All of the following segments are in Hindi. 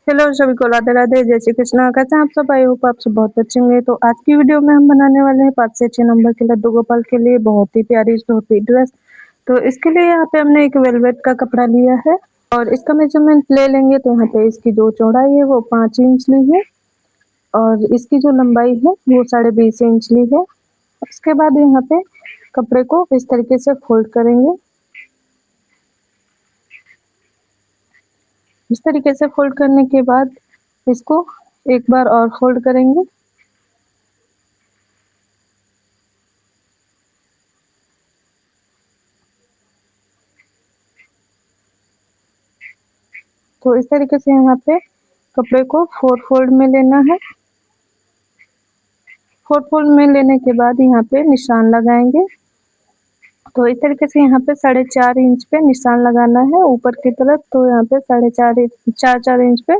हेलो सभी को राधे राधे, जय श्री कृष्णा। कैसे हैं आप सब? आई होप आप सब बहुत अच्छे होंगे। तो आज की वीडियो में हम बनाने वाले हैं 5 से 6 नंबर के लड्डू गोपाल के लिए बहुत ही प्यारी धोती ड्रेस। तो इसके लिए यहाँ पे हमने एक वेलवेट का कपड़ा लिया है और इसका मेजरमेंट ले लेंगे। तो यहाँ पे इसकी जो चौड़ाई है वो 5 इंच ली है और इसकी जो लंबाई है वो 20.5 इंच ली है। उसके बाद यहाँ पे कपड़े को इस तरीके से फोल्ड करेंगे। इस तरीके से फोल्ड करने के बाद इसको एक बार और फोल्ड करेंगे। तो इस तरीके से यहाँ पे कपड़े को 4 फोल्ड में लेना है। 4 फोल्ड में लेने के बाद यहाँ पे निशान लगाएंगे। तो इस तरीके से यहाँ पे 4.5 इंच पे निशान लगाना है ऊपर की तरफ। तो यहाँ पे 4.5 इंच पे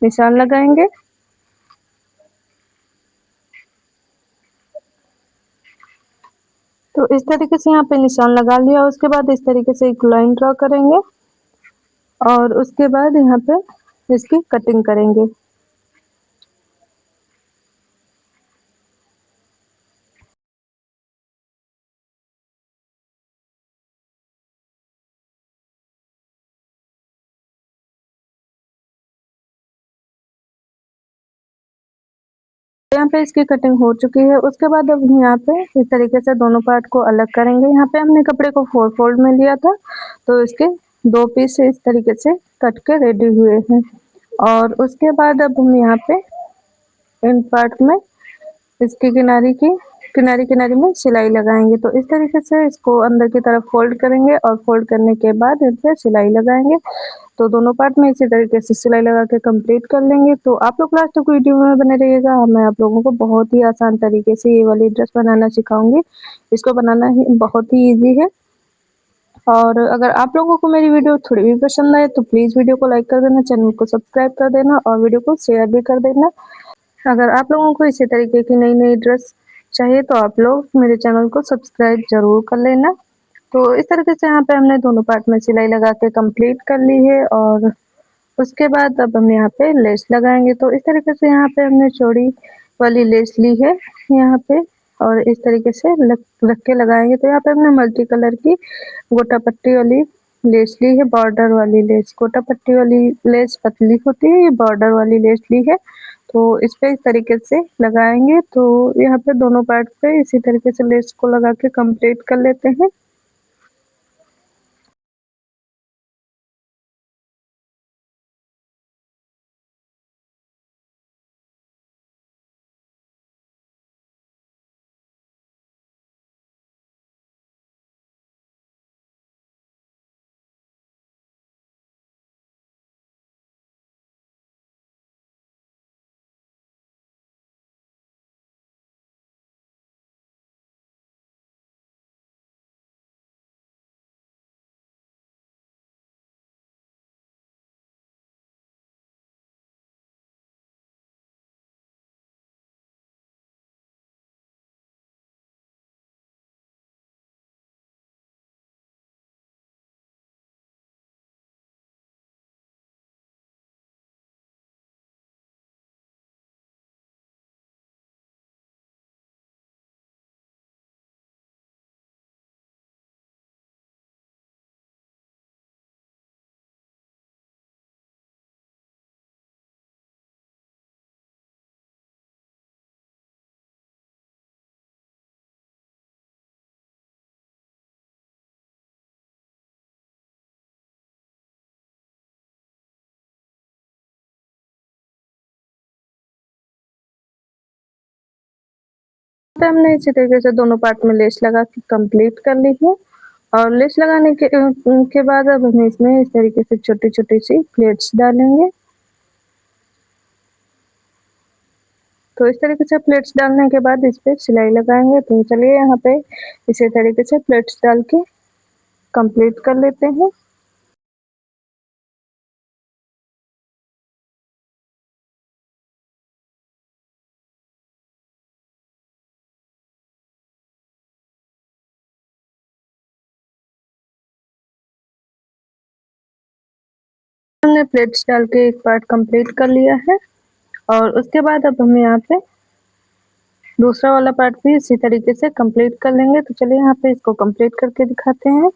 निशान लगाएंगे। तो इस तरीके से यहाँ पे निशान लगा लिया। उसके बाद इस तरीके से एक लाइन ड्रॉ करेंगे और उसके बाद यहाँ पे इसकी कटिंग करेंगे। यहाँ पे इसकी कटिंग हो चुकी है। उसके बाद अब यहाँ पे इस तरीके से दोनों पार्ट को अलग करेंगे। यहाँ पे हमने कपड़े को 4 फोल्ड में लिया था तो इसके 2 पीस इस तरीके से कट के रेडी हुए हैं। और उसके बाद अब हम यहाँ पे इन पार्ट में इसकी किनारी किनारी में सिलाई लगाएंगे। तो इस तरीके से इसको अंदर की तरफ फोल्ड करेंगे और फोल्ड करने के बाद इस पे सिलाई लगाएंगे। तो दोनों पार्ट में इसी तरीके से सिलाई लगा के कंप्लीट कर लेंगे। तो आप लोग लास्ट तक वीडियो में बने रहिएगा। मैं आप लोगों को बहुत ही आसान तरीके से ये वाली ड्रेस बनाना सिखाऊंगी। इसको बनाना ही बहुत ही ईजी है। और अगर आप लोगों को मेरी वीडियो थोड़ी भी पसंद आए तो प्लीज़ वीडियो को लाइक कर देना, चैनल को सब्सक्राइब कर देना और वीडियो को शेयर भी कर देना। अगर आप लोगों को इसी तरीके की नई नई ड्रेस चाहिए तो आप लोग मेरे चैनल को सब्सक्राइब जरूर कर लेना। तो इस तरीके से यहाँ पे हमने दोनों पार्ट में सिलाई लगा के कंप्लीट कर ली है। और उसके बाद अब हम यहाँ पे लेस लगाएंगे। तो इस तरीके से यहाँ पे हमने चौड़ी वाली लेस ली है यहाँ पे और इस तरीके से रख के लगाएंगे। तो यहाँ पे हमने मल्टी कलर की गोटा पट्टी वाली लेस ली है, बॉर्डर वाली लेस। गोटा पट्टी वाली लेस पतली होती है, ये बॉर्डर वाली लेस ली है। तो इस पे इस तरीके से लगाएंगे। तो यहाँ पे दोनों पार्ट पे इसी तरीके से लेस को लगा के कंप्लीट कर लेते हैं। पे हमने इसी तरीके से दोनों पार्ट में लेस लगा के कंप्लीट कर ली है। और लेस लगाने के बाद अब हम इसमें इस तरीके से छोटी छोटी सी प्लेट्स डालेंगे। तो इस तरीके से प्लेट्स डालने के बाद इस पे सिलाई लगाएंगे। तो चलिए यहाँ पे इसी तरीके से प्लेट्स डाल के कंप्लीट कर लेते हैं। हमने प्लेट्स डाल के एक पार्ट कंप्लीट कर लिया है और उसके बाद अब हम यहाँ पे दूसरा वाला पार्ट भी इसी तरीके से कंप्लीट कर लेंगे। तो चलिए यहाँ पे इसको कंप्लीट करके दिखाते हैं।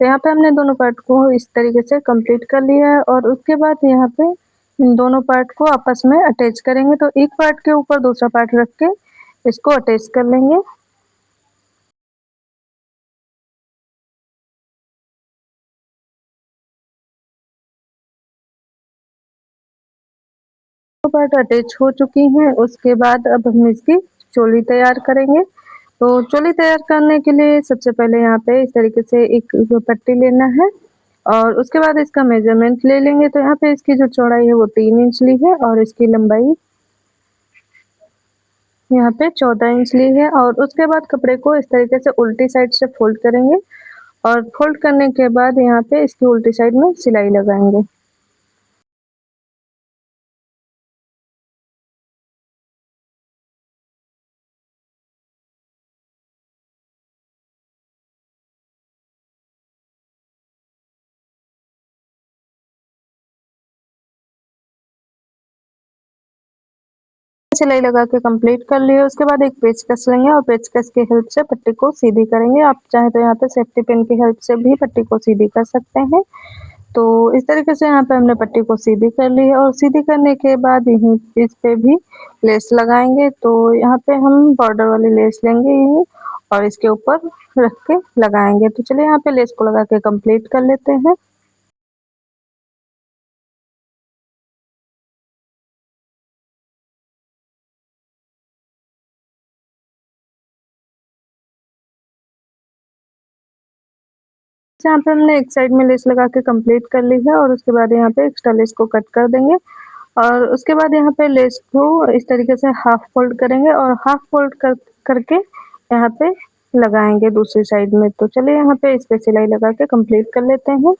तो यहाँ पे हमने दोनों पार्ट को इस तरीके से कंप्लीट कर लिया है और उसके बाद यहाँ पे इन दोनों पार्ट को आपस में अटैच करेंगे। तो एक पार्ट के ऊपर दूसरा पार्ट रख के इसको अटैच कर लेंगे। दो पार्ट अटैच हो चुकी हैं। उसके बाद अब हम इसकी चोली तैयार करेंगे। तो चोली तैयार करने के लिए सबसे पहले यहाँ पे इस तरीके से एक पट्टी लेना है और उसके बाद इसका मेजरमेंट ले लेंगे। तो यहाँ पे इसकी जो चौड़ाई है वो 3 इंच ली है और इसकी लंबाई यहाँ पे 14 इंच ली है। और उसके बाद कपड़े को इस तरीके से उल्टी साइड से फोल्ड करेंगे और फोल्ड करने के बाद यहाँ पे इसकी उल्टी साइड में सिलाई लगाएंगे। सिलाई लगा के कंप्लीट कर लिए। उसके बाद एक पेचकस लेंगे और पेचकस की हेल्प से पट्टी को सीधी करेंगे। आप चाहे तो यहाँ पे सेफ्टी पिन की हेल्प से भी पट्टी को सीधी कर सकते हैं। तो इस तरीके से यहाँ पे हमने पट्टी को सीधी कर ली है और सीधी करने के बाद यहीं इस पे भी लेस लगाएंगे। तो यहाँ पे हम बॉर्डर वाली लेस लेंगे यहीं और इसके ऊपर रख के लगाएंगे। तो चलिए यहाँ पे लेस को लगा के कंप्लीट कर लेते हैं। यहाँ पे हमने एक साइड में लेस लगा के कंप्लीट कर ली है और उसके बाद यहाँ पे एक्स्ट्रा लेस को कट कर देंगे और उसके बाद यहाँ पे लेस को इस तरीके से हाफ फोल्ड करेंगे और हाफ फोल्ड करके यहाँ पे लगाएंगे दूसरी साइड में। तो चलिए यहाँ पे इस पे सिलाई लगा के कंप्लीट कर लेते हैं।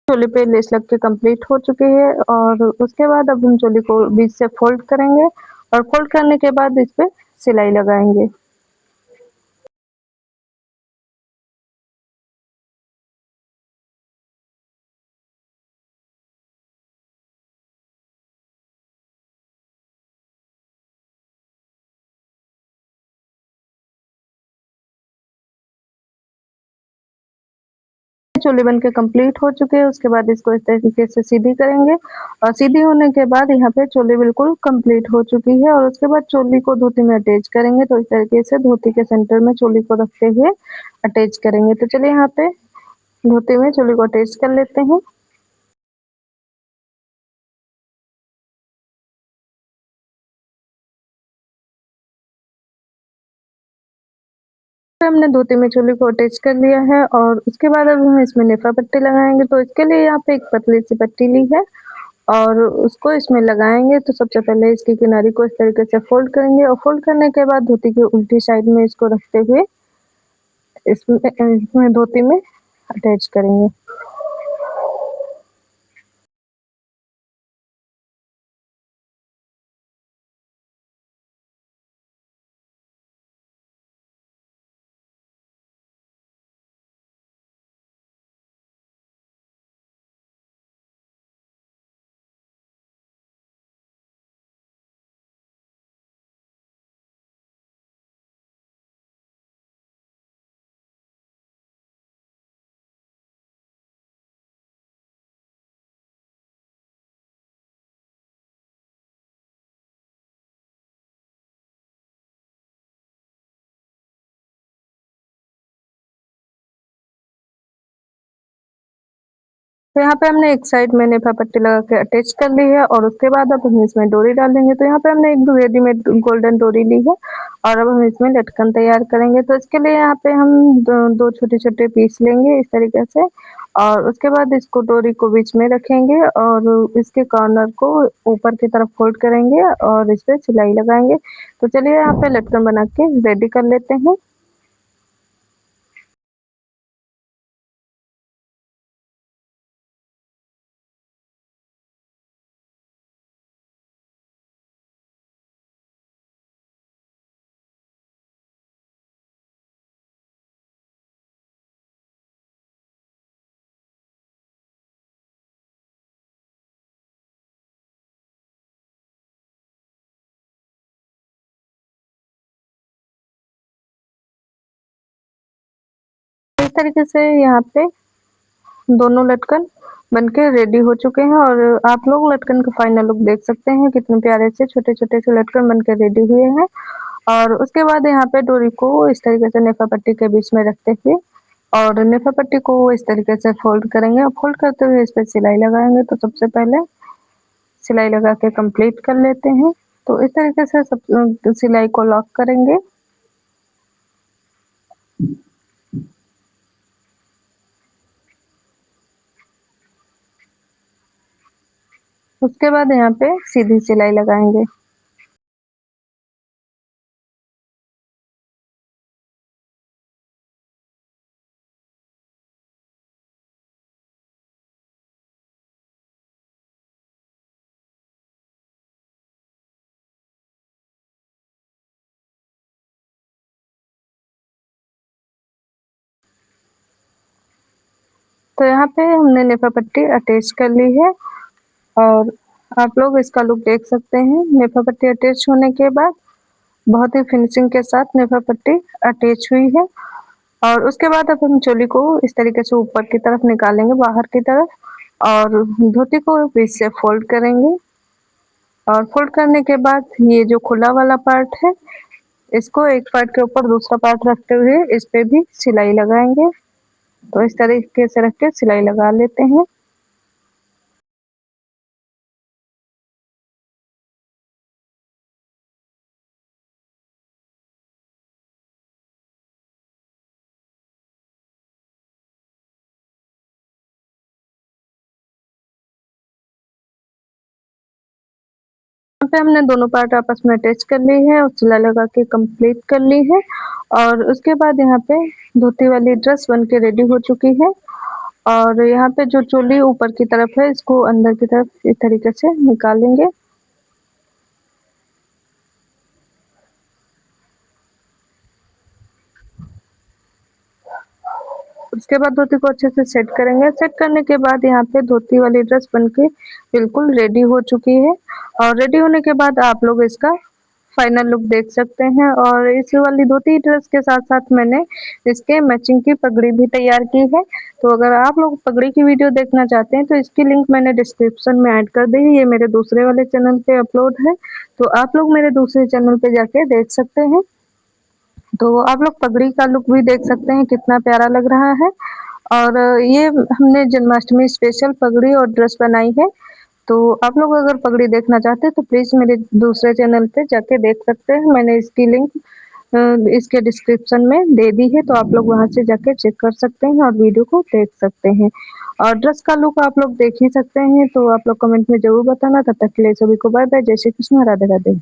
चोली पे लेस लग के कंप्लीट हो चुकी है और उसके बाद अब हम चोली को बीच से फोल्ड करेंगे और फोल्ड करने के बाद इस पे सिलाई लगाएंगे। चोली बन के कंप्लीट हो चुके हैं। उसके बाद इसको इस तरीके से सीधी करेंगे और सीधी होने के बाद यहाँ पे चोली बिल्कुल कंप्लीट हो चुकी है और उसके बाद चोली को धोती में अटैच करेंगे। तो इस तरीके से धोती के सेंटर में चोली को रखते हुए अटैच करेंगे। तो चलिए यहाँ पे धोती में चोली को अटैच कर लेते हैं। हमने धोती में चोली को अटैच कर लिया है और उसके बाद अब हम इसमें नेफा पट्टी लगाएंगे। तो इसके लिए यहाँ पे एक पतली सी पट्टी ली है और उसको इसमें लगाएंगे। तो सबसे पहले इसकी किनारी को इस तरीके से फोल्ड करेंगे और फोल्ड करने के बाद धोती की उल्टी साइड में इसको रखते हुए इसमें धोती में अटैच करेंगे। तो यहाँ पे हमने एक साइड में नेफा पट्टी लगा के अटैच कर ली है और उसके बाद अब हम इसमें डोरी डाल देंगे। तो यहाँ पे हमने एक रेडीमेड गोल्डन डोरी ली है और अब हम इसमें लटकन तैयार करेंगे। तो इसके लिए यहाँ पे हम दो छोटे छोटे पीस लेंगे इस तरीके से और उसके बाद इसको डोरी को बीच में रखेंगे और इसके कॉर्नर को ऊपर की तरफ फोल्ड करेंगे और इस पे सिलाई लगाएंगे। तो चलिए यहाँ पे लटकन बना के रेडी कर लेते हैं। इस तरीके से यहाँ पे दोनों लटकन बनके रेडी हो चुके हैं और आप लोग लटकन का फाइनल लुक देख सकते हैं कितने प्यारे से छोटे-छोटे से लटकन बनके रेडी हुए हैं। और उसके बाद यहाँ पे डोरी को इस तरीके से नेफा पट्टी के बीच में रखते हुए और नेफा पट्टी को इस तरीके से फोल्ड करेंगे और फोल्ड करते हुए इस पे सिलाई लगाएंगे। तो सबसे पहले सिलाई लगा के कंप्लीट कर लेते हैं। तो इस तरीके से सब सिलाई को लॉक करेंगे। उसके बाद यहाँ पे सीधी सिलाई लगाएंगे। तो यहाँ पे हमने नेफा पट्टी अटैच कर ली है और आप लोग इसका लुक देख सकते हैं। नेफा पट्टी अटैच होने के बाद बहुत ही फिनिशिंग के साथ नेफा पट्टी अटैच हुई है। और उसके बाद अब हम चोली को इस तरीके से ऊपर की तरफ निकालेंगे बाहर की तरफ और धोती को बीच से फोल्ड करेंगे। और फोल्ड करने के बाद ये जो खुला वाला पार्ट है इसको एक पार्ट के ऊपर दूसरा पार्ट रखते हुए इस पे भी सिलाई लगाएंगे। तो इस तरीके से रख के सिलाई लगा लेते हैं। यहाँ पे हमने दोनों पार्ट आपस में अटैच कर ली है और सिलाई लगा के कंप्लीट कर ली है। और उसके बाद यहाँ पे धोती वाली ड्रेस बन के रेडी हो चुकी है। और यहाँ पे जो चोली ऊपर की तरफ है इसको अंदर की तरफ इस तरीके से निकालेंगे। उसके बाद धोती को अच्छे से सेट करेंगे। सेट करने के बाद यहाँ पे धोती वाली ड्रेस बनके बिल्कुल रेडी हो चुकी है। और रेडी होने के बाद आप लोग इसका फाइनल लुक देख सकते हैं। और इस वाली धोती ड्रेस के साथ साथ मैंने इसके मैचिंग की पगड़ी भी तैयार की है। तो अगर आप लोग पगड़ी की वीडियो देखना चाहते हैं तो इसकी लिंक मैंने डिस्क्रिप्शन में ऐड कर दी है। ये मेरे दूसरे वाले चैनल पे अपलोड है, तो आप लोग मेरे दूसरे चैनल पे जाके देख सकते हैं। तो आप लोग पगड़ी का लुक भी देख सकते हैं कितना प्यारा लग रहा है। और ये हमने जन्माष्टमी स्पेशल पगड़ी और ड्रेस बनाई है। तो आप लोग अगर पगड़ी देखना चाहते हैं तो प्लीज़ मेरे दूसरे चैनल पे जाके देख सकते हैं। मैंने इसकी लिंक इसके डिस्क्रिप्शन में दे दी है, तो आप लोग वहाँ से जाके चेक कर सकते हैं और वीडियो को देख सकते हैं। और ड्रेस का लुक आप लोग देख ही सकते हैं, तो आप लोग कमेंट में ज़रूर बताना। तब तक के लिए सभी को बाय बाय। जय श्री कृष्ण, राधे राधे।